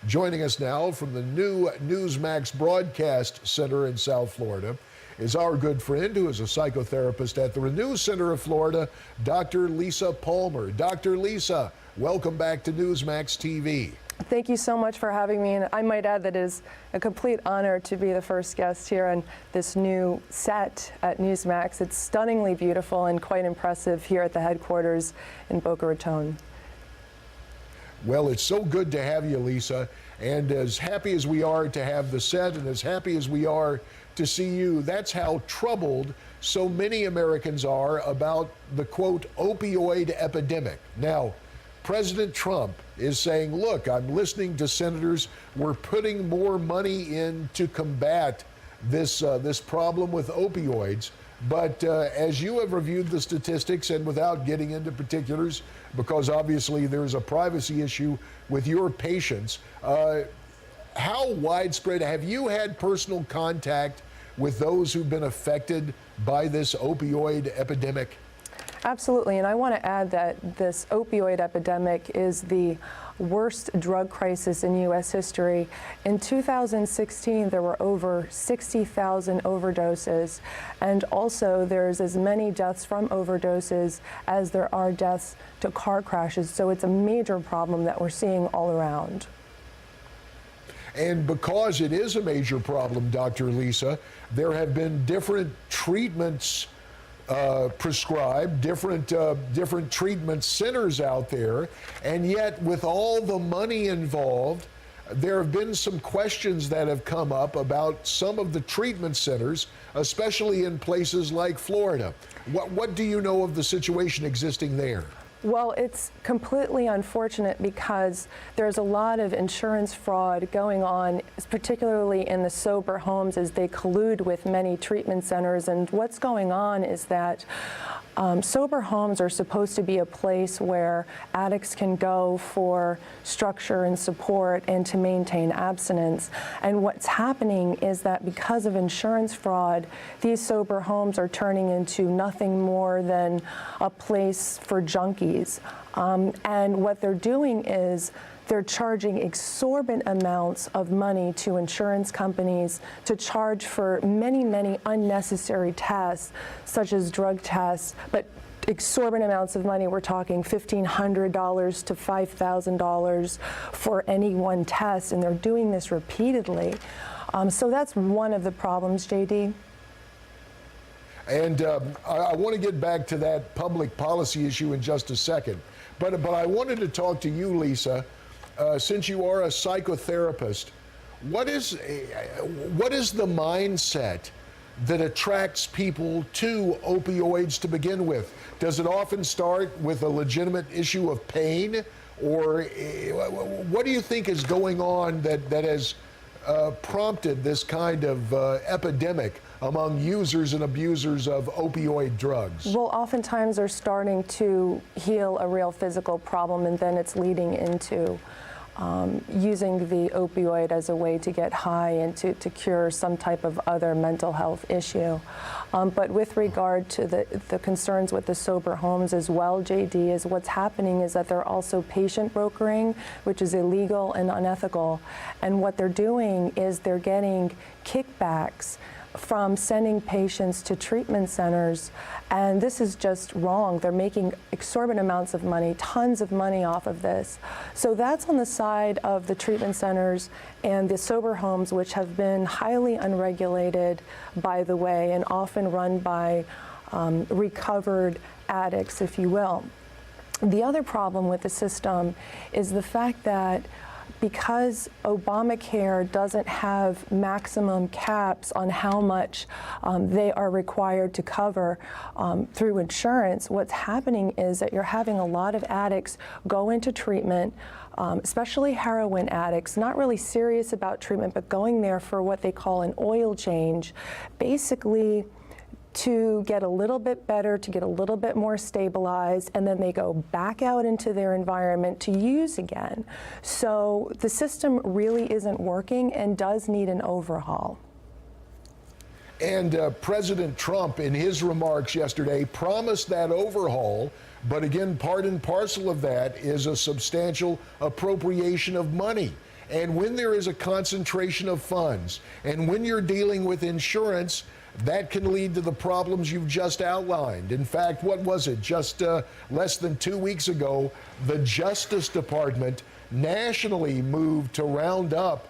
Joining us now from the new Newsmax Broadcast Center in South Florida is our good friend who is a psychotherapist at the Renew Center of Florida, Dr. Lisa Palmer. Dr. Lisa, welcome back to Newsmax TV. Thank you so much for having me, and I might add that it is a complete honor to be the first guest here on this new set at Newsmax. It's stunningly beautiful and quite impressive here at the headquarters in Boca Raton. Well, it's so good to have you, Lisa, and as happy as we are to have the set and as happy as we are to see you, that's how troubled so many Americans are about the, quote, opioid epidemic. Now, President Trump is saying, look, I'm listening to senators, we're putting more money in to combat this problem with opioids. But as you have reviewed the statistics, and without getting into particulars, because obviously there's a privacy issue with your patients, how widespread, have you had personal contact with those who've been affected by this opioid epidemic? Absolutely, and I want to add that this opioid epidemic is the worst drug crisis in U.S. history. In 2016, there were over 60,000 overdoses, and also there's as many deaths from overdoses as there are deaths to car crashes, so it's a major problem that we're seeing all around. And because it is a major problem, Dr. Lisa, there have been different treatments prescribed, different treatment centers out there, and yet with all the money involved, there have been some questions that have come up about some of the treatment centers, especially in places like Florida. What do you know of the situation existing there? Well, it's completely unfortunate because there's a lot of insurance fraud going on, particularly in the sober homes, as they collude with many treatment centers. And what's going on is that sober homes are supposed to be a place where addicts can go for structure and support and to maintain abstinence. And what's happening is that because of insurance fraud, these sober homes are turning into nothing more than a place for junkies. And what they're doing is they're charging exorbitant amounts of money to insurance companies to charge for many, many unnecessary tests, such as drug tests, but exorbitant amounts of money. We're talking $1,500 to $5,000 for any one test, and they're doing this repeatedly. So that's one of the problems, JD. And I want to get back to that public policy issue in just a second. But I wanted to talk to you, Lisa, since you are a psychotherapist. What is the mindset that attracts people to opioids to begin with? Does it often start with a legitimate issue of pain? Or what do you think is going on that has prompted this kind of epidemic among users and abusers of opioid drugs? Well, oftentimes they're starting to heal a real physical problem, and then it's leading into using the opioid as a way to get high and to cure some type of other mental health issue. But with regard to the concerns with the sober homes as well, JD, is what's happening is that they're also patient brokering, which is illegal and unethical. And what they're doing is they're getting kickbacks from sending patients to treatment centers, and this is just wrong. They're making exorbitant amounts of money, tons of money off of this. So that's on the side of the treatment centers and the sober homes, which have been highly unregulated, by the way, and often run by recovered addicts, if you will. The other problem with the system is the fact that because Obamacare doesn't have maximum caps on how much they are required to cover through insurance, what's happening is that you're having a lot of addicts go into treatment, especially heroin addicts, not really serious about treatment, but going there for what they call an oil change, basically to get a little bit better, to get a little bit more stabilized, and then they go back out into their environment to use again. So the system really isn't working and does need an overhaul. And President Trump, in his remarks yesterday, promised that overhaul, but again, part and parcel of that is a substantial appropriation of money. And when there is a concentration of funds, and when you're dealing with insurance, that can lead to the problems you've just outlined. In fact, what was it? Just less than 2 weeks ago, the Justice Department nationally moved to round up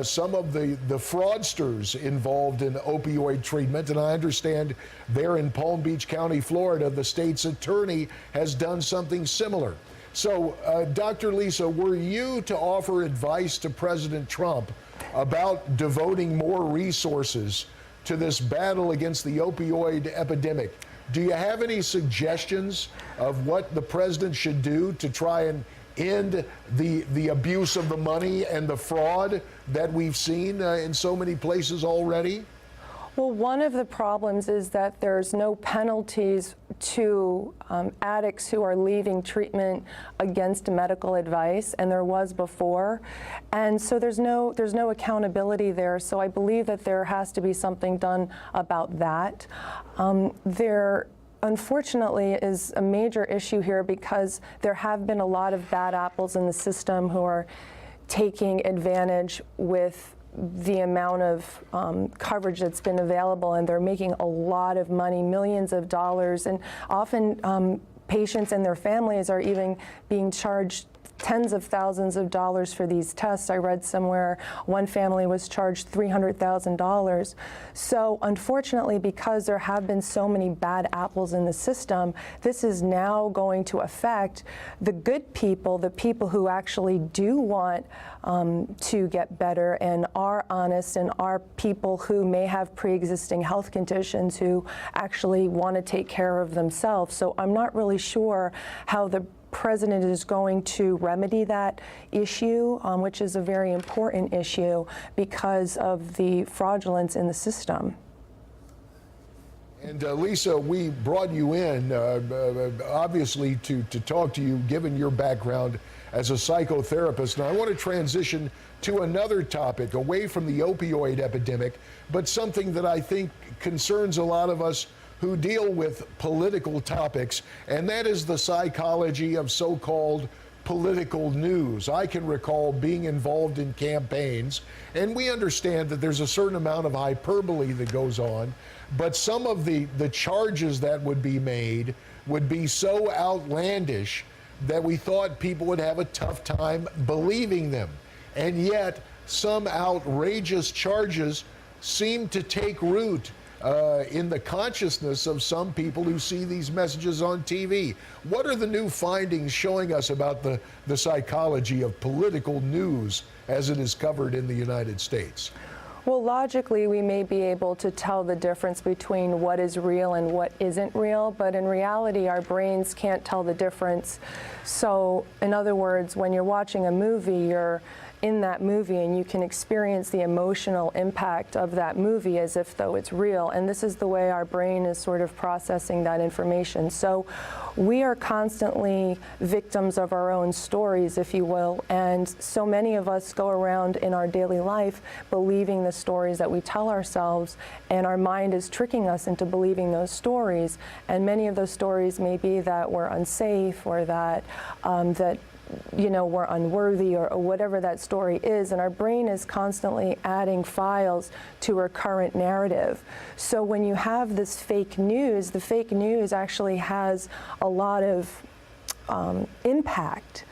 some of the fraudsters involved in opioid treatment. And I understand there in Palm Beach County, Florida, the state's attorney has done something similar. So, Dr. Lisa, were you to offer advice to President Trump about devoting more resources to this battle against the opioid epidemic, do you have any suggestions of what the president should do to try and end the abuse of the money and the fraud that we've seen in so many places already? Well, one of the problems is that there's no penalties to addicts who are leaving treatment against medical advice, and there was before. And so there's no accountability there. So I believe that there has to be something done about that. There unfortunately is a major issue here because there have been a lot of bad apples in the system who are taking advantage with the amount of coverage that's been available, and they're making a lot of money, millions of dollars, and often patients and their families are even being charged tens of thousands of dollars for these tests. I read somewhere one family was charged $300,000. So unfortunately, because there have been so many bad apples in the system, this is now going to affect the good people, the people who actually do want to get better and are honest and are people who may have pre-existing health conditions who actually want to take care of themselves. So I'm not really sure how the president is going to remedy that issue, which is a very important issue because of the fraudulence in the system. And Lisa, we brought you in obviously to talk to you, given your background as a psychotherapist. Now I want to transition to another topic away from the opioid epidemic, but something that I think concerns a lot of us who deal with political topics, and that is the psychology of so-called political news. I can recall being involved in campaigns, and we understand that there's a certain amount of hyperbole that goes on, but some of the charges that would be made would be so outlandish that we thought people would have a tough time believing them. And yet, some outrageous charges seem to take root in the consciousness of some people who see these messages on TV. What are the new findings showing us about the psychology of political news as it is covered in the United States? Well, logically, we may be able to tell the difference between what is real and what isn't real, but in reality, our brains can't tell the difference. So, in other words, when you're watching a movie, you're in that movie and you can experience the emotional impact of that movie as if though it's real. And this is the way our brain is sort of processing that information. So we are constantly victims of our own stories, if you will. And so many of us go around in our daily life believing the stories that we tell ourselves, and our mind is tricking us into believing those stories. And many of those stories may be that we're unsafe, or that we're unworthy, or whatever that story is, and our brain is constantly adding files to our current narrative. So when you have this fake news, the fake news actually has a lot of impact,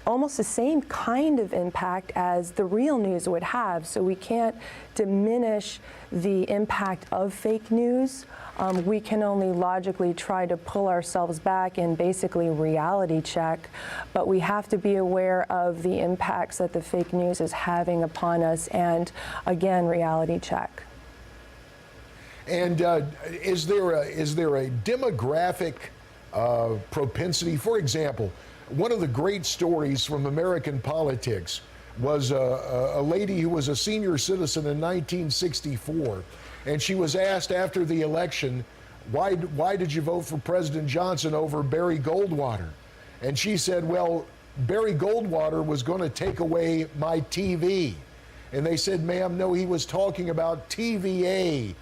almost the same kind of impact as the real news would have. So we can't diminish the impact of fake news. We can only logically try to pull ourselves back and basically reality check, but we have to be aware of the impacts that the fake news is having upon us, and again, reality check. And is there a demographic propensity? For example, one of the great stories from American politics was a lady who was a senior citizen in 1964, and she was asked after the election, why did you vote for President Johnson over Barry Goldwater? And she said, well, Barry Goldwater was going to take away my TV. And they said, ma'am, no, he was talking about TVA,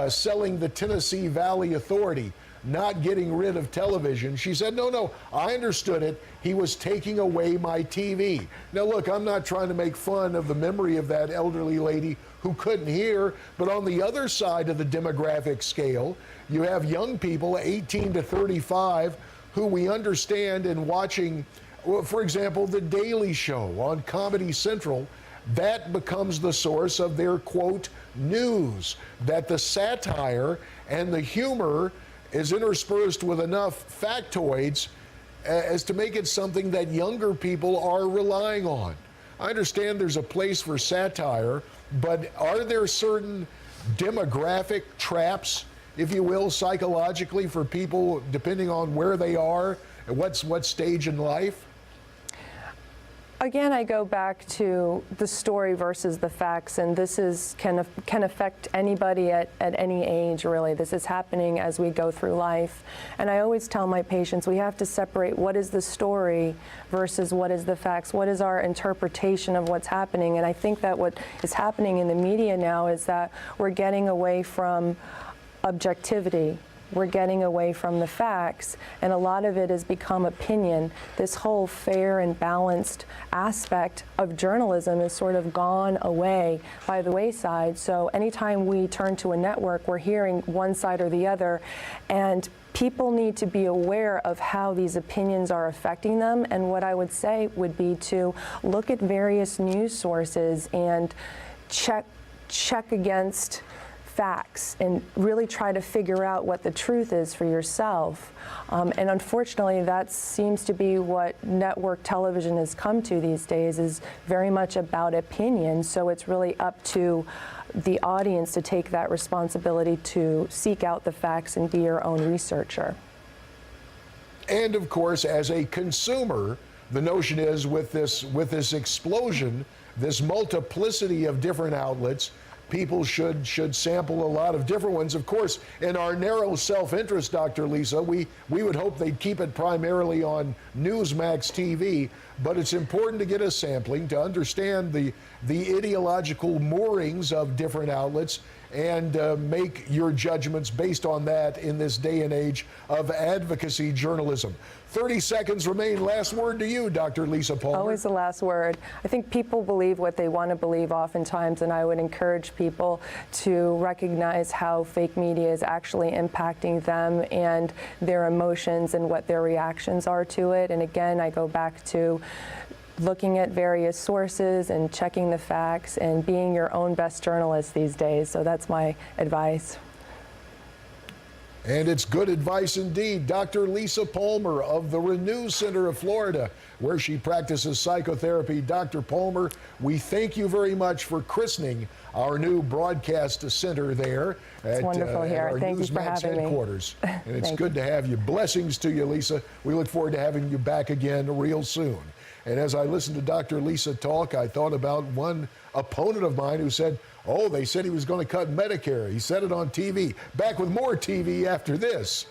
selling the Tennessee Valley Authority. not getting rid of television. She said, no, I understood it. He was taking away my TV. Now, look, I'm not trying to make fun of the memory of that elderly lady who couldn't hear, but on the other side of the demographic scale, you have young people, 18 to 35, who we understand in watching, well, for example, The Daily Show on Comedy Central, that becomes the source of their, quote, news, that the satire and the humor is interspersed with enough factoids as to make it something that younger people are relying on. I understand there's a place for satire, but are there certain demographic traps, if you will, psychologically for people depending on where they are and what stage in life? Again, I go back to the story versus the facts, and this can affect anybody at any age, really. This is happening as we go through life. And I always tell my patients, we have to separate what is the story versus what is the facts, what is our interpretation of what's happening. And I think that what is happening in the media now is that we're getting away from objectivity. We're getting away from the facts, and a lot of it has become opinion. This whole fair and balanced aspect of journalism is sort of gone away by the wayside. So anytime we turn to a network, we're hearing one side or the other, and people need to be aware of how these opinions are affecting them. And what I would say would be to look at various news sources and check against facts and really try to figure out what the truth is for yourself. And unfortunately, that seems to be what network television has come to these days, is very much about opinion. So it's really up to the audience to take that responsibility to seek out the facts and be your own researcher. And of course, as a consumer, the notion is with this explosion, this multiplicity of different outlets, people should sample a lot of different ones. Of course, in our narrow self-interest, Dr. Lisa, we would hope they'd keep it primarily on Newsmax TV, but it's important to get a sampling to understand the ideological moorings of different outlets and make your judgments based on that in this day and age of advocacy journalism. 30 seconds remain. Last word to you, Dr. Lisa Palmer. Always the last word. I think people believe what they want to believe oftentimes, and I would encourage people to recognize how fake media is actually impacting them and their emotions and what their reactions are to it. And again, I go back to looking at various sources and checking the facts and being your own best journalist these days. So that's my advice. And it's good advice indeed. Dr. Lisa Palmer of the Renew Center of Florida, where she practices psychotherapy. Dr. Palmer, we thank you very much for christening our new broadcast center there It's at wonderful here. our Thank you for Newsmax having headquarters. me. And it's good to have you. Blessings to you, Lisa. We look forward to having you back again real soon. And as I listened to Dr. Lisa talk, I thought about one opponent of mine who said, oh, they said he was going to cut Medicare. He said it on TV. Back with more TV after this.